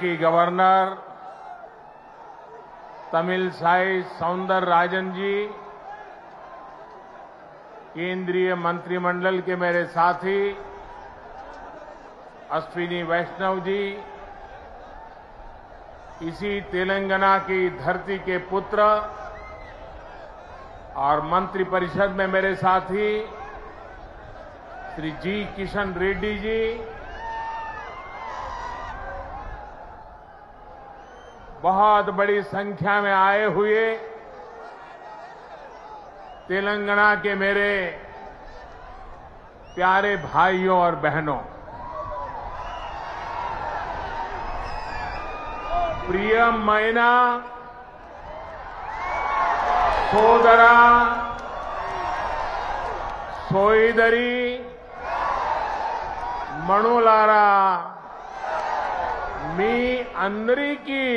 की गवर्नर तमिलसाई सौंदरराजन जी, केंद्रीय मंत्रिमंडल के मेरे साथी अश्विनी वैष्णव जी, इसी तेलंगाना की धरती के पुत्र और मंत्रिपरिषद में मेरे साथी श्री जी किशन रेड्डी जी, बहुत बड़ी संख्या में आए हुए तेलंगाना के मेरे प्यारे भाइयों और बहनों, प्रियमैना सोदरा सोईदरी मणुलारा मी अंदरिकी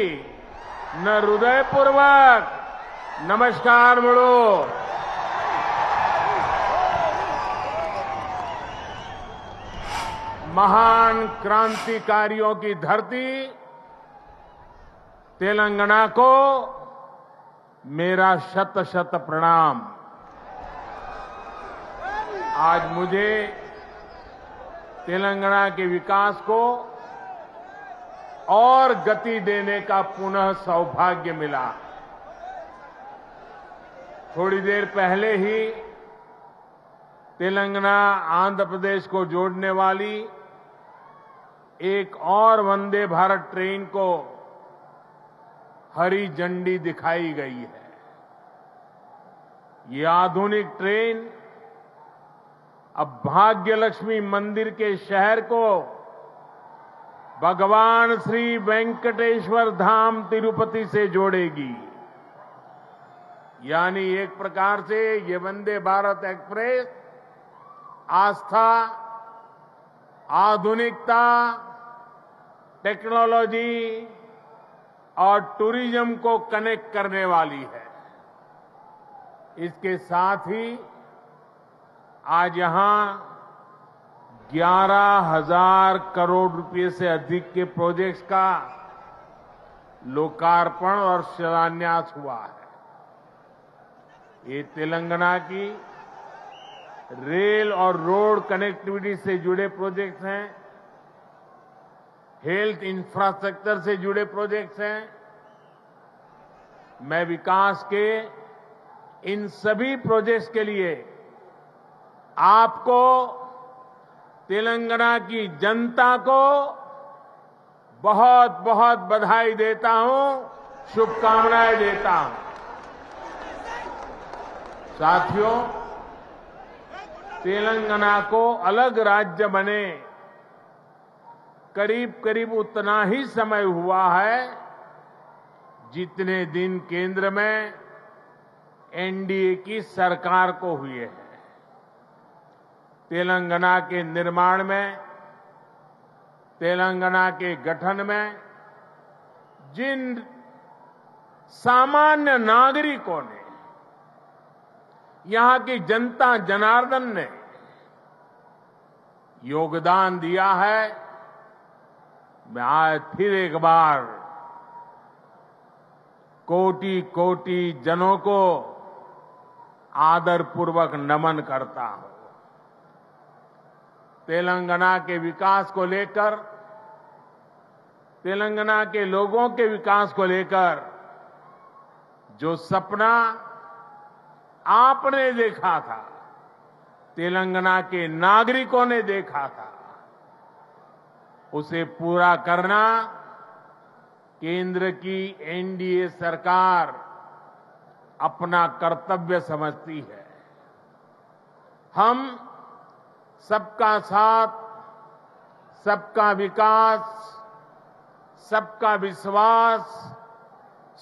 न हृदयपूर्वक नमस्कार मुड़ो। महान क्रांतिकारियों की धरती तेलंगाना को मेरा शत शत प्रणाम। आज मुझे तेलंगाना के विकास को और गति देने का पुनः सौभाग्य मिला। थोड़ी देर पहले ही तेलंगाना आंध्र प्रदेश को जोड़ने वाली एक और वंदे भारत ट्रेन को हरी झंडी दिखाई गई है। ये आधुनिक ट्रेन अब भाग्यलक्ष्मी मंदिर के शहर को भगवान श्री वेंकटेश्वर धाम तिरुपति से जोड़ेगी। यानी एक प्रकार से ये वंदे भारत एक्सप्रेस आस्था, आधुनिकता, टेक्नोलॉजी और टूरिज्म को कनेक्ट करने वाली है। इसके साथ ही आज यहां 11,000 करोड़ रुपए से अधिक के प्रोजेक्ट्स का लोकार्पण और शिलान्यास हुआ है। ये तेलंगाना की रेल और रोड कनेक्टिविटी से जुड़े प्रोजेक्ट्स हैं, हेल्थ इंफ्रास्ट्रक्चर से जुड़े प्रोजेक्ट्स हैं। मैं विकास के इन सभी प्रोजेक्ट्स के लिए आपको, तेलंगाना की जनता को बहुत बहुत बधाई देता हूं, शुभकामनाएं देता हूं। साथियों, तेलंगाना को अलग राज्य बने करीब करीब उतना ही समय हुआ है जितने दिन केंद्र में एनडीए की सरकार को हुए हैं। तेलंगाना के निर्माण में, तेलंगाना के गठन में जिन सामान्य नागरिकों ने, यहां की जनता जनार्दन ने योगदान दिया है, मैं आज फिर एक बार कोटि कोटि जनों को आदरपूर्वक नमन करता हूं। तेलंगाना के विकास को लेकर, तेलंगाना के लोगों के विकास को लेकर जो सपना आपने देखा था, तेलंगाना के नागरिकों ने देखा था, उसे पूरा करना केंद्र की एनडीए सरकार अपना कर्तव्य समझती है। हम सबका साथ, सबका विकास, सबका विश्वास,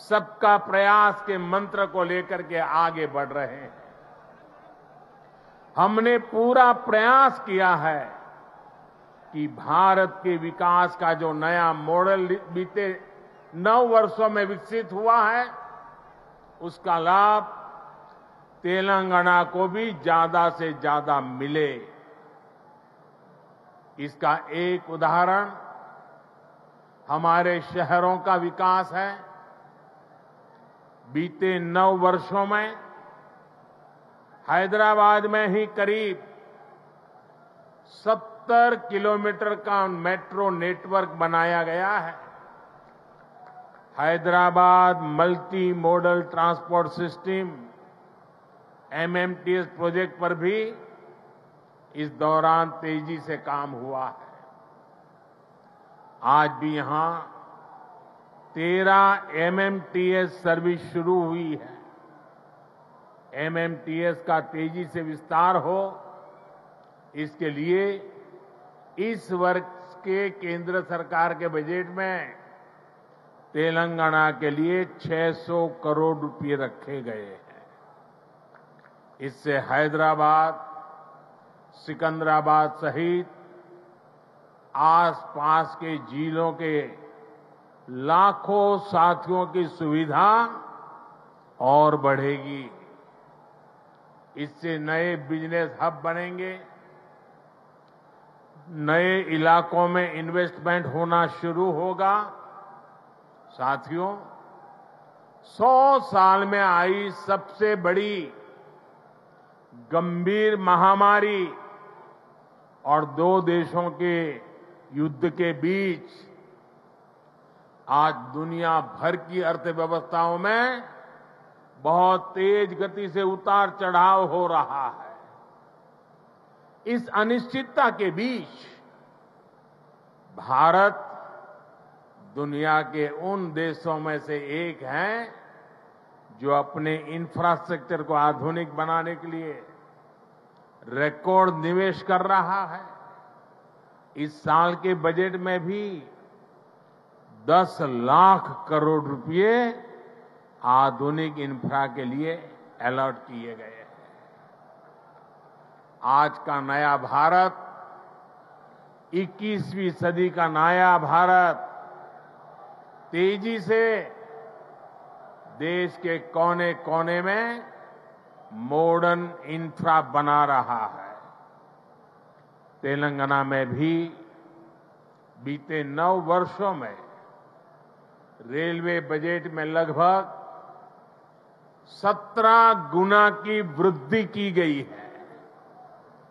सबका प्रयास के मंत्र को लेकर के आगे बढ़ रहे हैं। हमने पूरा प्रयास किया है कि भारत के विकास का जो नया मॉडल बीते 9 वर्षों में विकसित हुआ है, उसका लाभ तेलंगाना को भी ज्यादा से ज्यादा मिले। इसका एक उदाहरण हमारे शहरों का विकास है। बीते 9 वर्षों में हैदराबाद में ही करीब 70 किलोमीटर का मेट्रो नेटवर्क बनाया गया है। Hyderabad multi modal transport system MMTS project पर भी इस दौरान तेजी से काम हुआ है। आज भी यहां 13 एमएमटीएस सर्विस शुरू हुई है। एमएमटीएस का तेजी से विस्तार हो, इसके लिए इस वर्ष के केंद्र सरकार के बजट में तेलंगाना के लिए 600 करोड़ रुपए रखे गए हैं। इससे हैदराबाद, सिकंदराबाद सहित आसपास के जिलों के लाखों साथियों की सुविधा और बढ़ेगी। इससे नए बिजनेस हब बनेंगे, नए इलाकों में इन्वेस्टमेंट होना शुरू होगा। साथियों, 100 साल में आई सबसे बड़ी गंभीर महामारी और 2 देशों के युद्ध के बीच आज दुनिया भर की अर्थव्यवस्थाओं में बहुत तेज गति से उतार चढ़ाव हो रहा है। इस अनिश्चितता के बीच भारत दुनिया के उन देशों में से एक है जो अपने इंफ्रास्ट्रक्चर को आधुनिक बनाने के लिए रिकॉर्ड निवेश कर रहा है। इस साल के बजट में भी 10 लाख करोड़ रुपए आधुनिक इंफ्रा के लिए अलॉट किए गए हैं। आज का नया भारत, 21वीं सदी का नया भारत तेजी से देश के कोने कोने में मॉडर्न इंफ्रा बना रहा है। तेलंगाना में भी बीते 9 वर्षों में रेलवे बजट में लगभग 17 गुना की वृद्धि की गई है।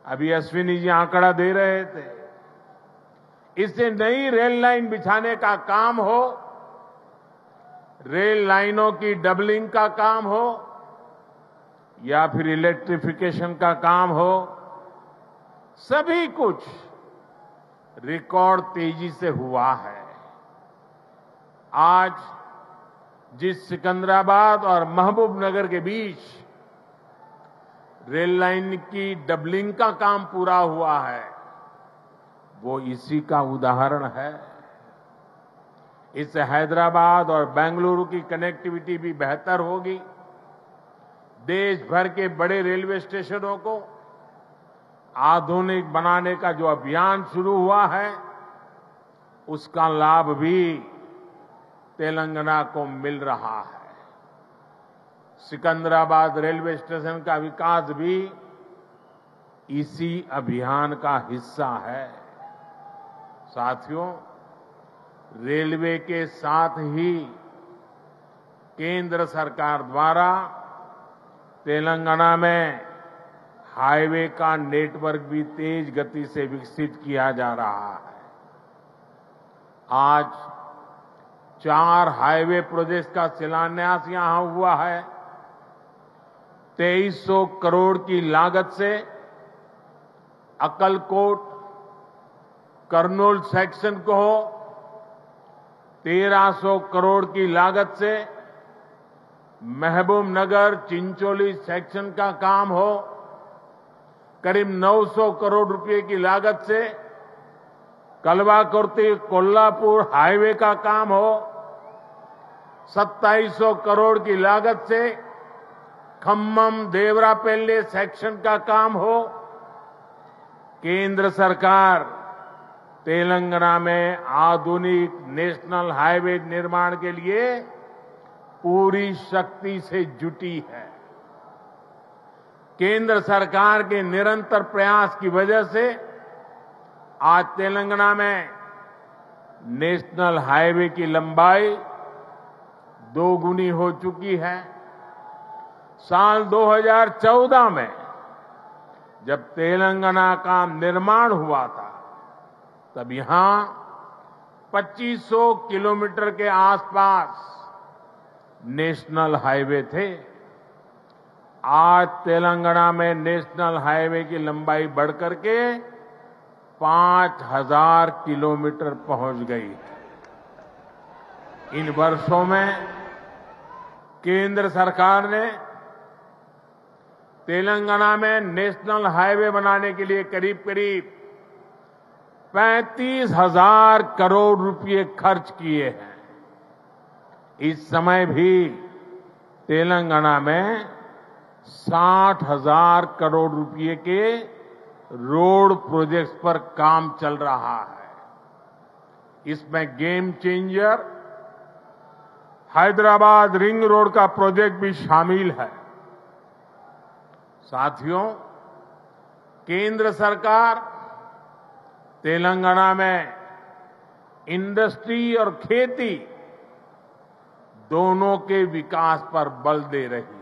अभी अश्विनी जी आंकड़ा दे रहे थे। इससे नई रेल लाइन बिछाने का काम हो, रेल लाइनों की डबलिंग का काम हो या फिर इलेक्ट्रिफिकेशन का काम हो, सभी कुछ रिकॉर्ड तेजी से हुआ है। आज जिस सिकंदराबाद और महबूबनगर के बीच रेल लाइन की डबलिंग का काम पूरा हुआ है, वो इसी का उदाहरण है। इससे हैदराबाद और बेंगलुरु की कनेक्टिविटी भी बेहतर होगी। देश भर के बड़े रेलवे स्टेशनों को आधुनिक बनाने का जो अभियान शुरू हुआ है, उसका लाभ भी तेलंगाना को मिल रहा है। सिकंदराबाद रेलवे स्टेशन का विकास भी इसी अभियान का हिस्सा है। साथियों, रेलवे के साथ ही केंद्र सरकार द्वारा तेलंगाना में हाईवे का नेटवर्क भी तेज गति से विकसित किया जा रहा है। आज 4 हाईवे प्रोजेक्ट्स का शिलान्यास यहां हुआ है। 2300 करोड़ की लागत से अक्कलकोट कर्नूल सेक्शन को हो, 1300 करोड़ की लागत से महबूबनगर चिंचोली सेक्शन का काम हो, करीब 900 करोड़ रुपए की लागत से कलवाकुर्ती कोल्हापुर हाईवे का काम हो, 2700 करोड़ की लागत से खम्मम देवरापल्ली सेक्शन का काम हो। केंद्र सरकार तेलंगाना में आधुनिक नेशनल हाईवे निर्माण के लिए पूरी शक्ति से जुटी है। केंद्र सरकार के निरंतर प्रयास की वजह से आज तेलंगाना में नेशनल हाईवे की लंबाई 2 गुनी हो चुकी है। साल 2014 में जब तेलंगाना का निर्माण हुआ था, तब यहां 2500 किलोमीटर के आसपास नेशनल हाईवे थे। आज तेलंगाना में नेशनल हाईवे की लंबाई बढ़कर के 5000 किलोमीटर पहुंच गई है। इन वर्षों में केंद्र सरकार ने तेलंगाना में नेशनल हाईवे बनाने के लिए करीब करीब 35,000 करोड़ रुपए खर्च किए हैं। इस समय भी तेलंगाना में 60,000 करोड़ रुपए के रोड प्रोजेक्ट्स पर काम चल रहा है। इसमें game changer Hyderabad ring road का प्रोजेक्ट भी शामिल है। साथियों, केंद्र सरकार तेलंगाना में इंडस्ट्री और खेती दोनों के विकास पर बल दे रही है।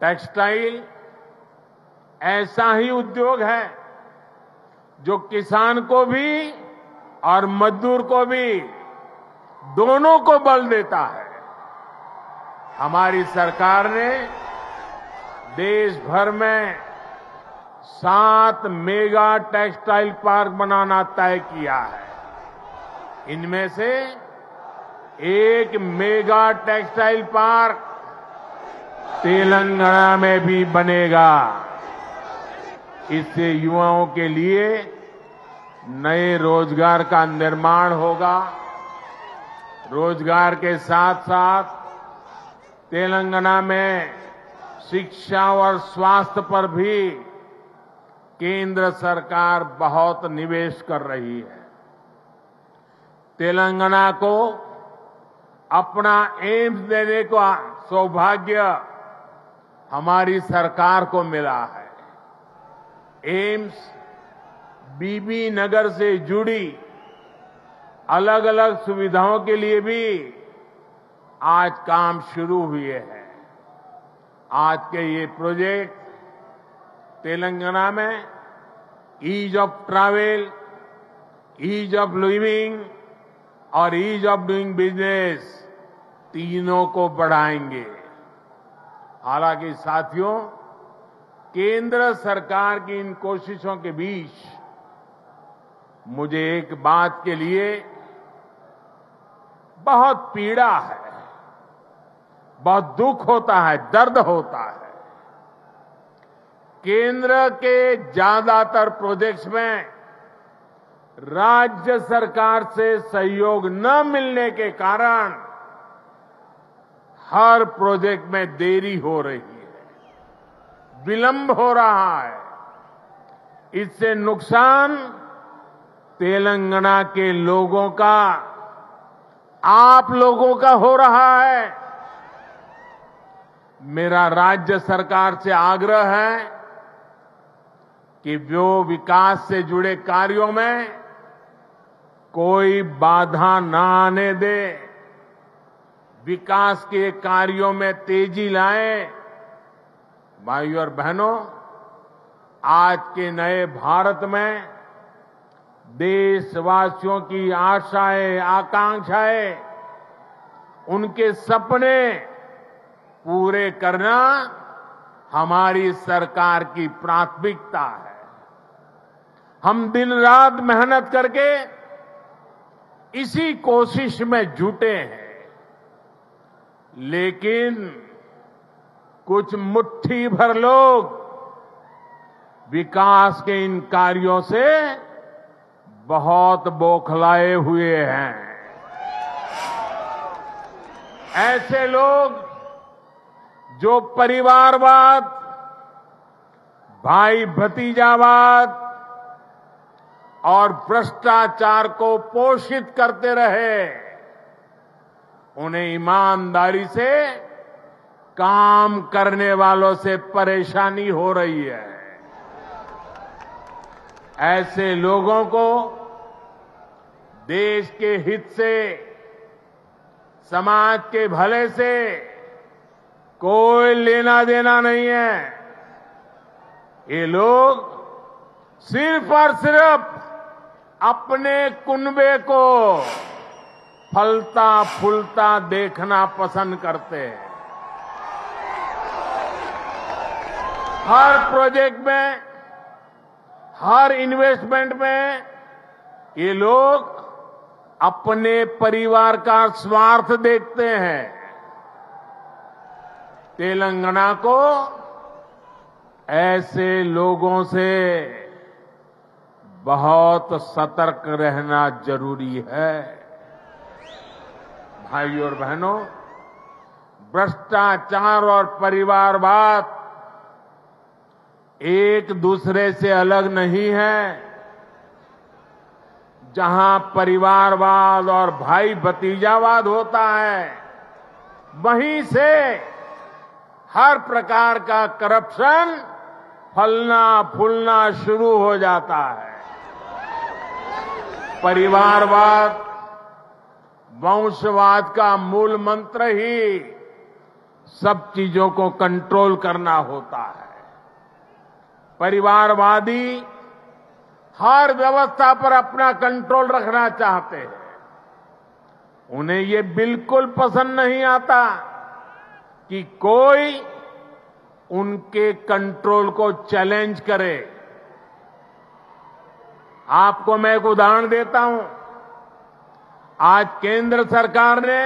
टेक्सटाइल ऐसा ही उद्योग है जो किसान को भी और मजदूर को भी, दोनों को बल देता है। हमारी सरकार ने देश भर में 7 मेगा टेक्सटाइल पार्क बनाना तय किया है। इनमें से एक मेगा टेक्सटाइल पार्क तेलंगाना में भी बनेगा। इससे युवाओं के लिए नए रोजगार का निर्माण होगा। रोजगार के साथ साथ तेलंगाना में शिक्षा और स्वास्थ्य पर भी केंद्र सरकार बहुत निवेश कर रही है। तेलंगाना को अपना एम्स देने का सौभाग्य हमारी सरकार को मिला है। एम्स बीबी नगर से जुड़ी अलग अलग सुविधाओं के लिए भी आज काम शुरू हुए हैं। आज के ये प्रोजेक्ट तेलंगाना में ease of travel, ease of living और ईज ऑफ डूइंग बिजनेस तीनों को बढ़ाएंगे। हालांकि साथियों, केंद्र सरकार की इन कोशिशों के बीच मुझे एक बात के लिए बहुत पीड़ा है, बहुत दुख होता है, दर्द होता है। केंद्र के ज्यादातर प्रोजेक्ट्स में राज्य सरकार से सहयोग न मिलने के कारण हर प्रोजेक्ट में देरी हो रही है, विलंब हो रहा है। इससे नुकसान तेलंगाना के लोगों का, आप लोगों का हो रहा है। मेरा राज्य सरकार से आग्रह है कि वो विकास से जुड़े कार्यों में कोई बाधा न आने दे, विकास के कार्यों में तेजी लाएं। भाइयों और बहनों, आज के नए भारत में देशवासियों की आशाएं, आकांक्षाएं, उनके सपने पूरे करना हमारी सरकार की प्राथमिकता है। हम दिन रात मेहनत करके इसी कोशिश में जुटे हैं, लेकिन कुछ मुट्ठी भर लोग विकास के इन कार्यों से बहुत बौखलाए हुए हैं। ऐसे लोग जो परिवारवाद, भाई भतीजावाद और भ्रष्टाचार को पोषित करते रहे, उन्हें ईमानदारी से काम करने वालों से परेशानी हो रही है। ऐसे लोगों को देश के हित से, समाज के भले से कोई लेना देना नहीं है। ये लोग सिर्फ और सिर्फ अपने कुनबे को फलता फूलता देखना पसंद करते हैं। हर प्रोजेक्ट में, हर इन्वेस्टमेंट में ये लोग अपने परिवार का स्वार्थ देखते हैं। तेलंगाना को ऐसे लोगों से बहुत सतर्क रहना जरूरी है। भाइयों और बहनों, भ्रष्टाचार और परिवारवाद एक दूसरे से अलग नहीं है। जहां परिवारवाद और भाई भतीजावाद होता है, वहीं से हर प्रकार का करप्शन फलना फूलना शुरू हो जाता है। परिवारवाद, वंशवाद का मूल मंत्र ही सब चीजों को कंट्रोल करना होता है। परिवारवादी हर व्यवस्था पर अपना कंट्रोल रखना चाहते हैं। उन्हें ये बिल्कुल पसंद नहीं आता कि कोई उनके कंट्रोल को चैलेंज करे। आपको मैं एक उदाहरण देता हूं। आज केंद्र सरकार ने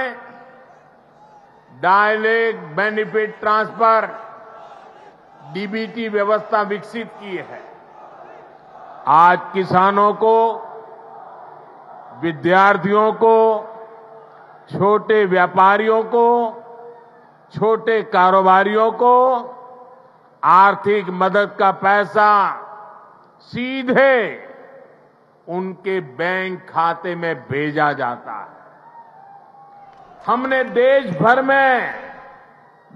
डायरेक्ट बेनिफिट ट्रांसफर डीबीटी व्यवस्था विकसित की है। आज किसानों को, विद्यार्थियों को, छोटे व्यापारियों को, छोटे कारोबारियों को आर्थिक मदद का पैसा सीधे उनके बैंक खाते में भेजा जाता है। हमने देश भर में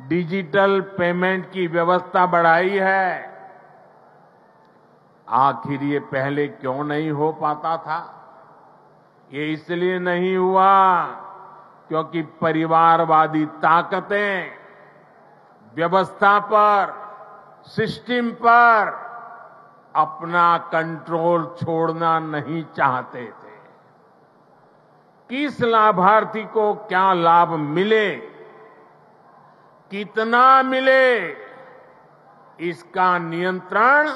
डिजिटल पेमेंट की व्यवस्था बढ़ाई है। आखिर ये पहले क्यों नहीं हो पाता था? ये इसलिए नहीं हुआ क्योंकि परिवारवादी ताकतें व्यवस्था पर, सिस्टम पर अपना कंट्रोल छोड़ना नहीं चाहते थे। किस लाभार्थी को क्या लाभ मिले, कितना मिले, इसका नियंत्रण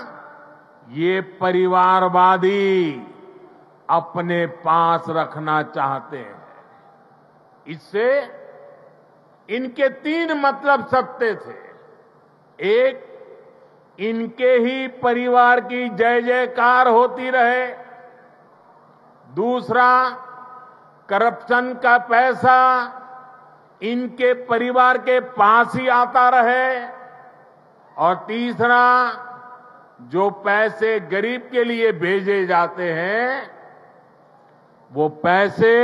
ये परिवारवादी अपने पास रखना चाहते हैं। इससे इनके 3 मतलब सत्य थे। एक, इनके ही परिवार की जय जयकार होती रहे। दूसरा, करप्शन का पैसा इनके परिवार के पास ही आता रहे। और तीसरा, जो पैसे गरीब के लिए भेजे जाते हैं, वो पैसे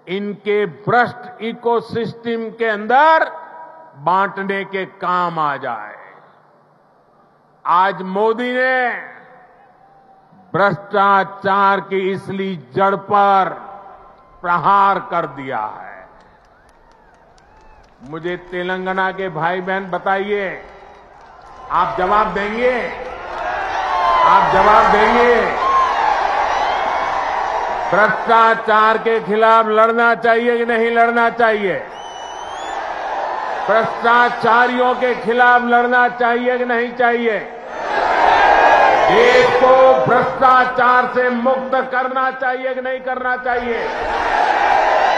इनके भ्रष्ट इकोसिस्टम के अंदर बांटने के काम आ जाए। आज मोदी ने भ्रष्टाचार की इसलिए जड़ पर प्रहार कर दिया है। मुझे तेलंगाना के भाई बहन बताइए, आप जवाब देंगे? आप जवाब देंगे? भ्रष्टाचार के खिलाफ लड़ना चाहिए कि नहीं लड़ना चाहिए? भ्रष्टाचारियों के खिलाफ लड़ना चाहिए कि नहीं चाहिए? देश को भ्रष्टाचार से मुक्त करना चाहिए कि नहीं करना चाहिए?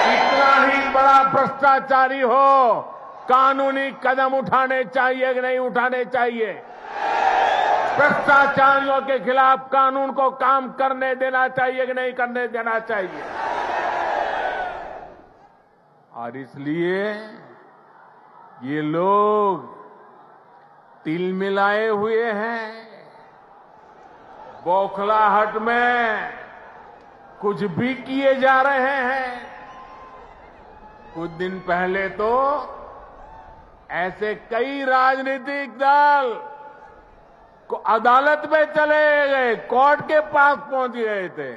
कितना ही बड़ा भ्रष्टाचारी हो, कानूनी कदम उठाने चाहिए कि नहीं उठाने चाहिए? भ्रष्टाचारियों के खिलाफ कानून को काम करने देना चाहिए कि नहीं करने देना चाहिए? और इसलिए ये लोग तिल मिलाए हुए हैं। बौखलाहट में कुछ भी किए जा रहे हैं। कुछ दिन पहले तो ऐसे कई राजनीतिक दल को अदालत में चले गए, कोर्ट के पास पहुंच गए थे।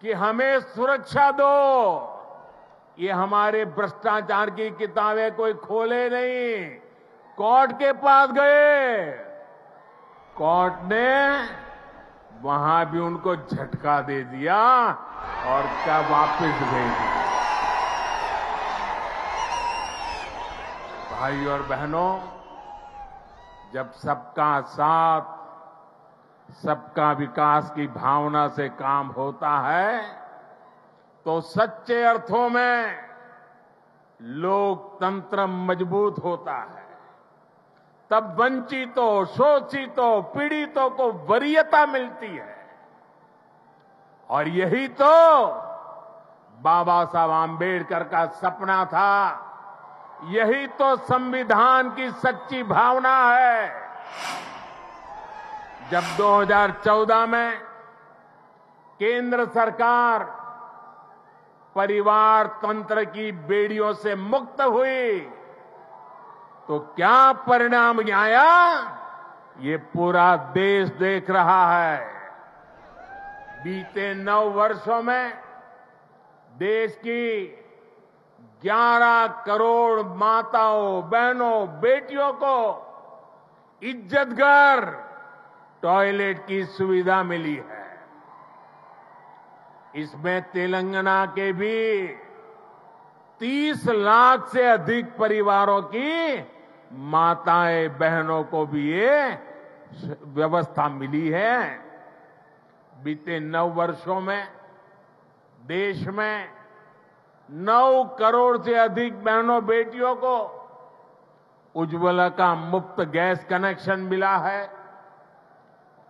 कि हमें सुरक्षा दो। ये हमारे भ्रष्टाचार की किताबें कोई खोले नहीं, कोर्ट के पास गए, कोर्ट ने वहां भी उनको झटका दे दिया और क्या वापस भेज दिया। भाई और बहनों, जब सबका साथ, सबका विकास की भावना से काम होता है तो सच्चे अर्थों में लोकतंत्र मजबूत होता है। तब वंचितों, शोषितों, पीड़ितों को वरीयता मिलती है। और यही तो बाबा साहब आम्बेडकर का सपना था, यही तो संविधान की सच्ची भावना है। जब 2014 में केंद्र सरकार परिवार तंत्र की बेड़ियों से मुक्त हुई तो क्या परिणाम आया, ये पूरा देश देख रहा है। बीते 9 वर्षों में देश की 11 करोड़ माताओं, बहनों, बेटियों को इज्जतघर टॉयलेट की सुविधा मिली है। इसमें तेलंगाना के भी 30 लाख से अधिक परिवारों की माताएं, बहनों को भी ये व्यवस्था मिली है। बीते 9 वर्षों में देश में 9 करोड़ से अधिक बहनों, बेटियों को उज्ज्वला का मुफ्त गैस कनेक्शन मिला है।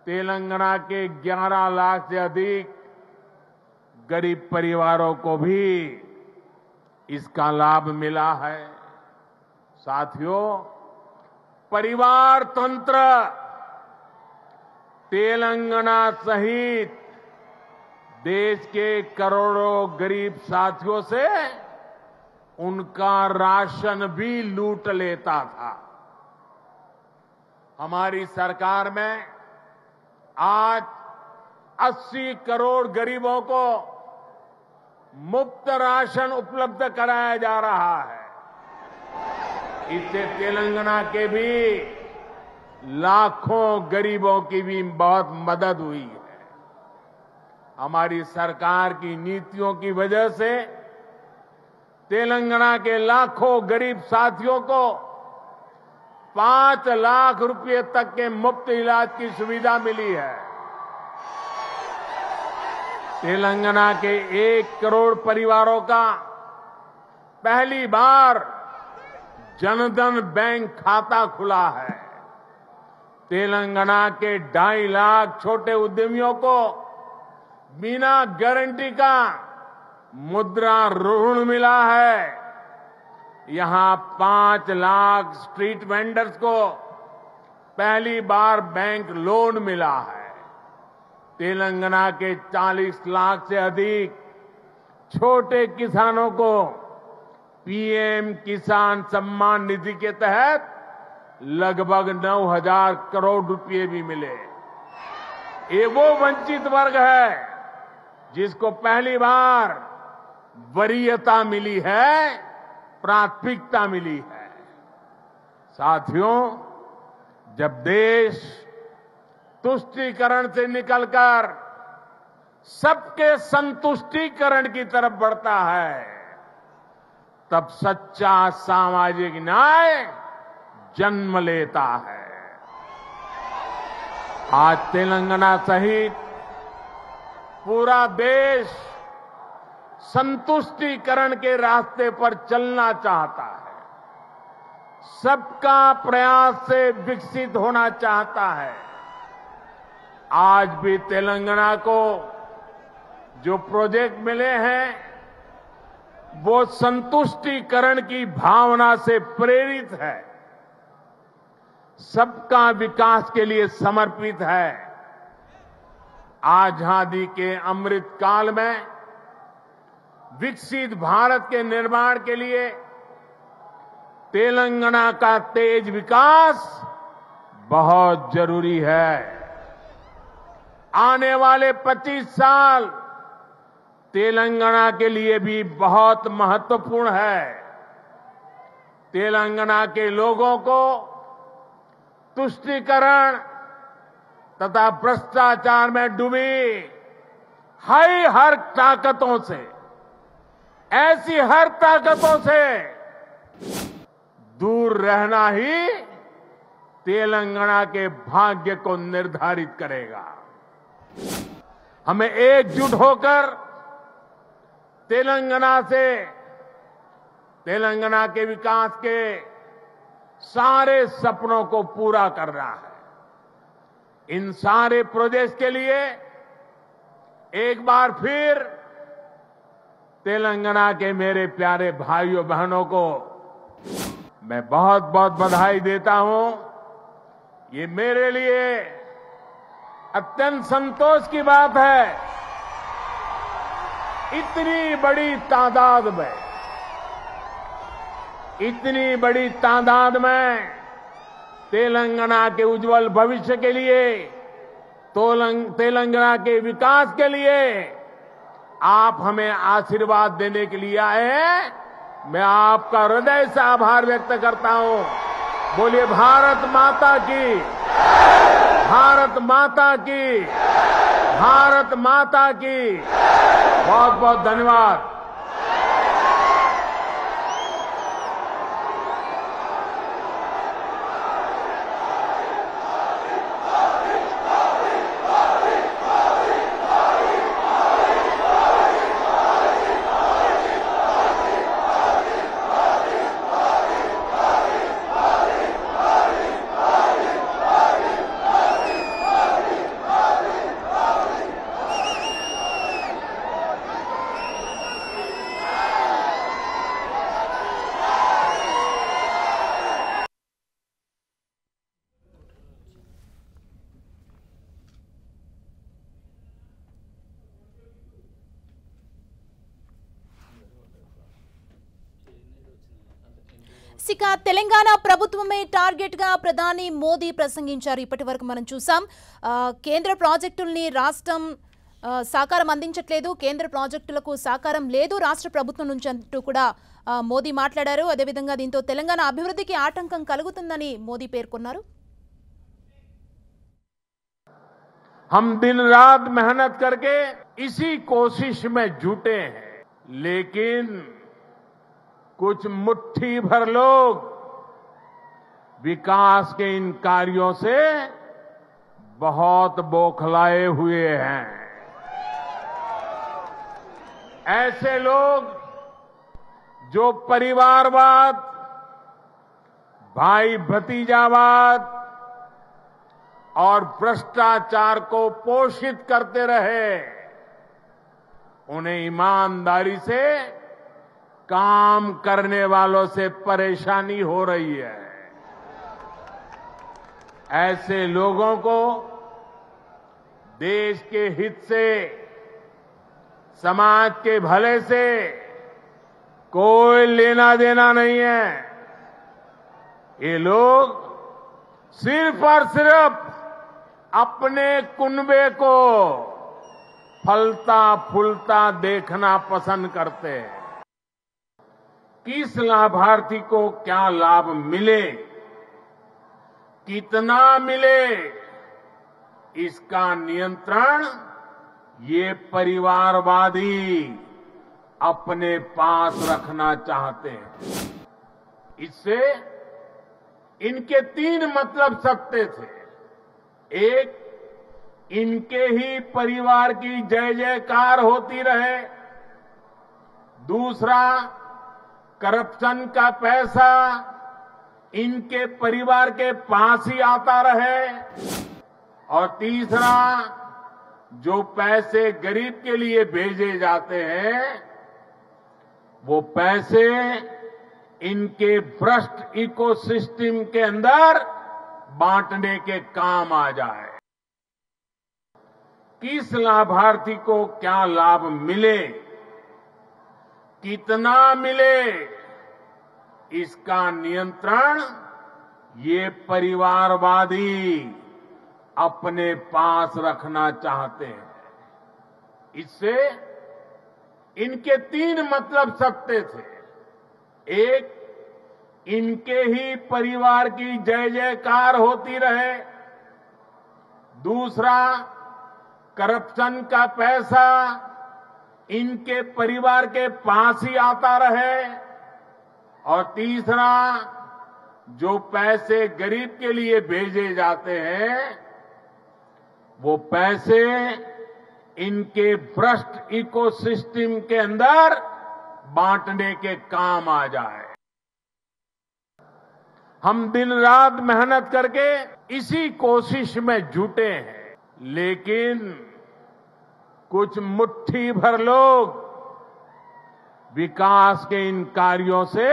तेलंगाना के 11 लाख से अधिक गरीब परिवारों को भी इसका लाभ मिला है। साथियों, परिवार तंत्र तेलंगाना सहित देश के करोड़ों गरीब साथियों से उनका राशन भी लूट लेता था। हमारी सरकार में आज 80 करोड़ गरीबों को मुफ्त राशन उपलब्ध कराया जा रहा है। इससे तेलंगाना के भी लाखों गरीबों की भी बहुत मदद हुई है। हमारी सरकार की नीतियों की वजह से तेलंगाना के लाखों गरीब साथियों को 5 लाख रुपए तक के मुफ्त इलाज की सुविधा मिली है। तेलंगाना के 1 करोड़ परिवारों का पहली बार जनधन बैंक खाता खुला है। तेलंगाना के 2.5 लाख छोटे उद्यमियों को बिना गारंटी का मुद्रा ऋण मिला है। यहां 5 लाख स्ट्रीट वेंडर्स को पहली बार बैंक लोन मिला है। तेलंगाना के 40 लाख से अधिक छोटे किसानों को पीएम किसान सम्मान निधि के तहत लगभग 9,000 करोड़ रुपए भी मिले। ये वो वंचित वर्ग है जिसको पहली बार वरीयता मिली है, प्राथमिकता मिली है। साथियों, जब देश तुष्टीकरण से निकलकर सबके संतुष्टीकरण की तरफ बढ़ता है, तब सच्चा सामाजिक न्याय जन्म लेता है। आज तेलंगाना सहित पूरा देश संतुष्टीकरण के रास्ते पर चलना चाहता है, सबका प्रयास से विकसित होना चाहता है। आज भी तेलंगाना को जो प्रोजेक्ट मिले हैं वो संतुष्टीकरण की भावना से प्रेरित है, सबका विकास के लिए समर्पित है। आजादी के अमृत काल में विकसित भारत के निर्माण के लिए तेलंगाना का तेज विकास बहुत जरूरी है। आने वाले 25 साल तेलंगाना के लिए भी बहुत महत्वपूर्ण है। तेलंगाना के लोगों को तुष्टीकरण तथा भ्रष्टाचार में डूबी हर ताकतों से, ऐसी हर ताकतों से दूर रहना ही तेलंगाना के भाग्य को निर्धारित करेगा। हमें एकजुट होकर तेलंगाना के विकास के सारे सपनों को पूरा करना है। इन सारे प्रोजेक्ट के लिए एक बार फिर तेलंगाना के मेरे प्यारे भाइयों बहनों को मैं बहुत बहुत बधाई देता हूं। ये मेरे लिए अत्यंत संतोष की बात है, इतनी बड़ी तादाद में तेलंगाना के उज्जवल भविष्य के लिए, तेलंगाना के विकास के लिए आप हमें आशीर्वाद देने के लिए आए हैं। मैं आपका हृदय से आभार व्यक्त करता हूं। बोलिए भारत माता की, भारत माता की, भारत माता की। बहुत बहुत धन्यवाद। ఇక తెలంగాణ ప్రభుత్వమే టార్గెట్ గా ప్రధాని మోదీ ప్రసంగించారు. ఇప్పటివరకు మనం చూసాం కేంద్ర ప్రాజెక్టుల్ని రాష్ట్రం సహకారం అందించట్లేదు, కేంద్ర ప్రాజెక్టులకు సహకారం లేదు రాష్ట్ర ప్రభుత్వం నుంచి అంటూ కూడా మోదీ మాట్లాడారు. అదేవిధంగా దీంతో తెలంగాణ అభివృద్ధికి ఆటంకం కలుగుతుందని మోదీ పేర్కొన్నారు. हम दिन रात मेहनत करके इसी कोशिश में जुटे हैं, लेकिन कुछ मुट्ठी भर लोग विकास के इन कार्यों से बहुत बौखलाए हुए हैं। ऐसे लोग जो परिवारवाद, भाई भतीजावाद और भ्रष्टाचार को पोषित करते रहे, उन्हें ईमानदारी से काम करने वालों से परेशानी हो रही है। ऐसे लोगों को देश के हित से, समाज के भले से कोई लेना देना नहीं है। ये लोग सिर्फ और सिर्फ अपने कुनबे को फलता फूलता देखना पसंद करते हैं। किस लाभार्थी को क्या लाभ मिले, कितना मिले, इसका नियंत्रण ये परिवारवादी अपने पास रखना चाहते हैं। इससे इनके 3 मतलब सकते थे। एक, इनके ही परिवार की जय जयकार होती रहे। दूसरा, करप्शन का पैसा इनके परिवार के पास ही आता रहे। और तीसरा, जो पैसे गरीब के लिए भेजे जाते हैं, वो पैसे इनके भ्रष्ट इकोसिस्टम के अंदर बांटने के काम आ जाए। किस लाभार्थी को क्या लाभ मिले, कितना मिले, इसका नियंत्रण ये परिवारवादी अपने पास रखना चाहते हैं। इससे इनके 3 मतलब सत्य थे। एक, इनके ही परिवार की जय जयकार होती रहे। दूसरा, करप्शन का पैसा इनके परिवार के पास ही आता रहे। और तीसरा, जो पैसे गरीब के लिए भेजे जाते हैं वो पैसे इनके भ्रष्ट इकोसिस्टम के अंदर बांटने के काम आ जाए। हम दिन रात मेहनत करके इसी कोशिश में जुटे हैं, लेकिन कुछ मुट्ठी भर लोग विकास के इन कार्यों से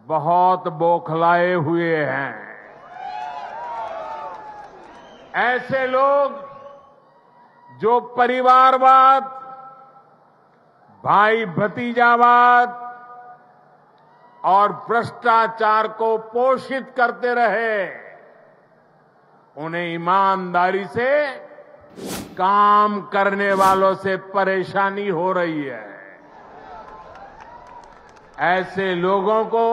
बहुत बौखलाए हुए हैं। ऐसे लोग जो परिवारवाद, भाई भतीजावाद और भ्रष्टाचार को पोषित करते रहे, उन्हें ईमानदारी से काम करने वालों से परेशानी हो रही है। ऐसे लोगों को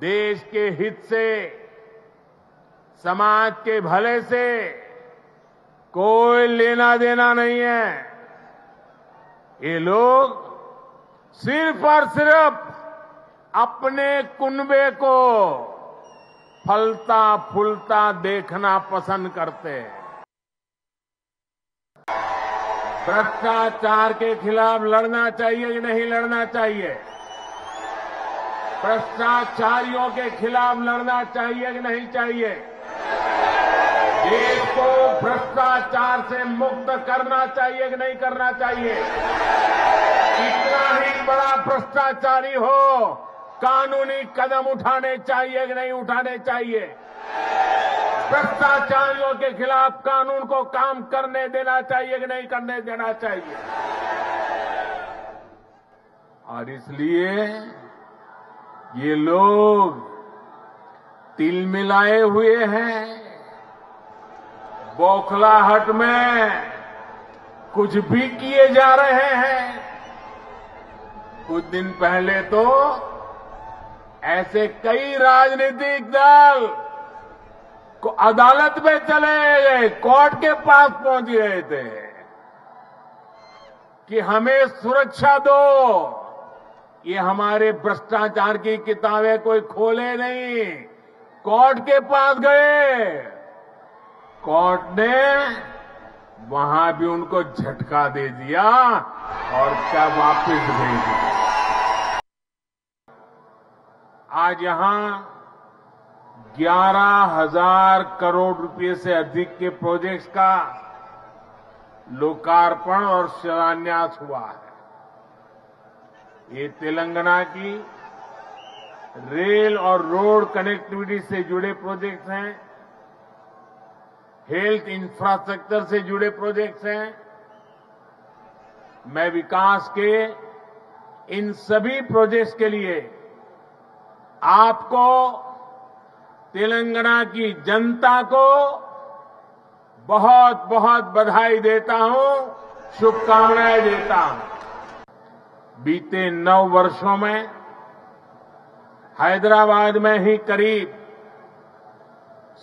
देश के हित से, समाज के भले से कोई लेना देना नहीं है। ये लोग सिर्फ और सिर्फ अपने कुनबे को फलता फूलता देखना पसंद करते हैं। भ्रष्टाचार के खिलाफ लड़ना चाहिए कि नहीं लड़ना चाहिए? भ्रष्टाचारियों के खिलाफ लड़ना चाहिए कि नहीं चाहिए? देश को भ्रष्टाचार से मुक्त करना चाहिए कि नहीं करना चाहिए? कितना ही बड़ा भ्रष्टाचारी हो, कानूनी कदम उठाने चाहिए कि नहीं उठाने चाहिए? भ्रष्टाचारियों के खिलाफ कानून को काम करने देना चाहिए कि नहीं करने देना चाहिए? और इसलिए ये लोग तिल मिलाए हुए हैं। बौखलाहट में कुछ भी किए जा रहे हैं। कुछ दिन पहले तो ऐसे कई राजनीतिक दल को अदालत में चले गए, कोर्ट के पास पहुंच गए थे कि हमें सुरक्षा दो। ये हमारे भ्रष्टाचार की किताबें कोई खोले नहीं, कोर्ट के पास गए। कोर्ट ने वहां भी उनको झटका दे दिया और क्या वापस भेज दिया। आज यहां 11,000 करोड़ रुपए से अधिक के प्रोजेक्ट्स का लोकार्पण और शिलान्यास हुआ है। ये तेलंगाना की रेल और रोड कनेक्टिविटी से जुड़े प्रोजेक्ट्स हैं, हेल्थ इंफ्रास्ट्रक्चर से जुड़े प्रोजेक्ट्स हैं। मैं विकास के इन सभी प्रोजेक्ट्स के लिए आपको, तेलंगाना की जनता को बहुत बहुत बधाई देता हूं, शुभकामनाएं देता हूं। बीते 9 वर्षों में हैदराबाद में ही करीब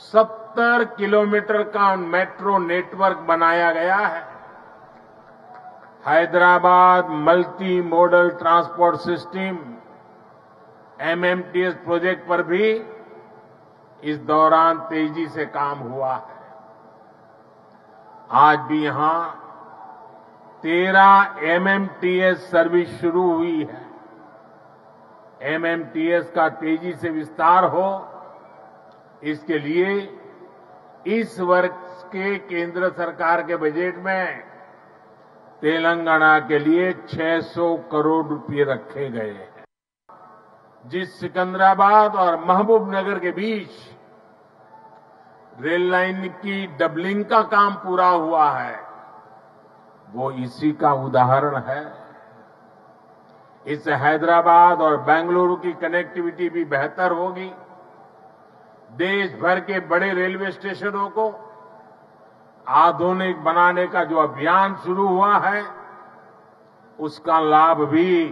70 किलोमीटर का मेट्रो नेटवर्क बनाया गया है। Hyderabad multi modal transport system MMTS project पर भी इस दौरान तेजी से काम हुआ है। आज भी यहां 13 MMTS सर्विस शुरू हुई है। MMTS का तेजी से विस्तार हो, इसके लिए इस वर्ष के केंद्र सरकार के बजट में तेलंगाना के लिए 600 करोड़ रुपए रखे गए हैं। जिस सिकंदराबाद और महबूबनगर के बीच रेल लाइन की डबलिंग का काम पूरा हुआ है, वो इसी का उदाहरण है। इससे हैदराबाद और बेंगलुरु की कनेक्टिविटी भी बेहतर होगी। देश भर के बड़े रेलवे स्टेशनों को आधुनिक बनाने का जो अभियान शुरू हुआ है, उसका लाभ भी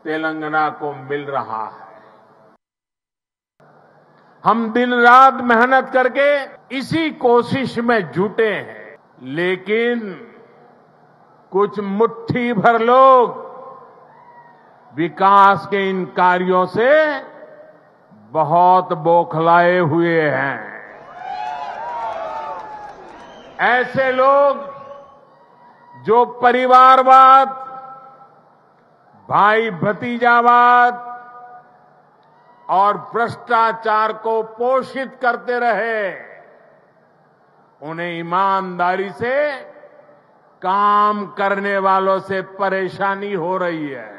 तेलंगाना को मिल रहा है। हम दिन रात मेहनत करके इसी कोशिश में जुटे हैं, लेकिन कुछ मुट्ठी भर लोग विकास के इन कार्यों से बहुत बौखलाए हुए हैं। ऐसे लोग जो परिवारवाद, भाई भतीजावाद और भ्रष्टाचार को पोषित करते रहे, उन्हें ईमानदारी से काम करने वालों से परेशानी हो रही है।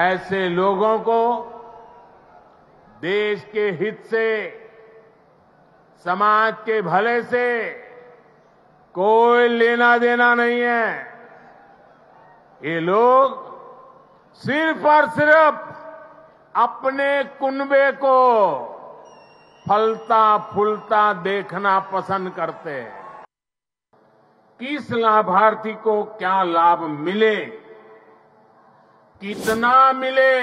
ऐसे लोगों को देश के हित से, समाज के भले से कोई लेना देना नहीं है। ये लोग सिर्फ और सिर्फ अपने कुनबे को फलता फूलता देखना पसंद करते हैं। किस लाभार्थी को क्या लाभ मिले, कितना मिले,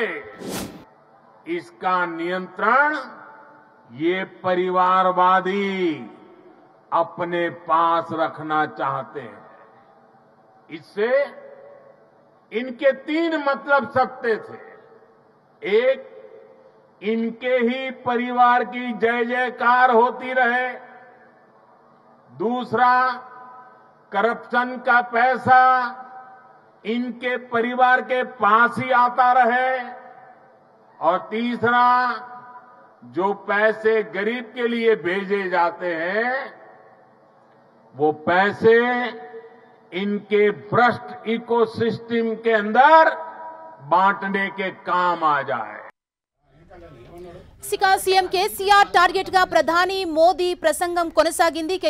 इसका नियंत्रण ये परिवारवादी अपने पास रखना चाहते हैं। इससे इनके 3 मतलब सकते थे। एक, इनके ही परिवार की जय जयकार होती रहे। दूसरा, करप्शन का पैसा इनके परिवार के पास ही आता रहे। और तीसरा, जो पैसे गरीब के लिए भेजे जाते हैं, वो पैसे इनके भ्रष्ट इकोसिस्टम के अंदर बांटने के काम आ जाए। సీఎం కేసీఆర్ టార్గెట్ గా ప్రధాని మోదీ ప్రసంగం కొనసాగింది।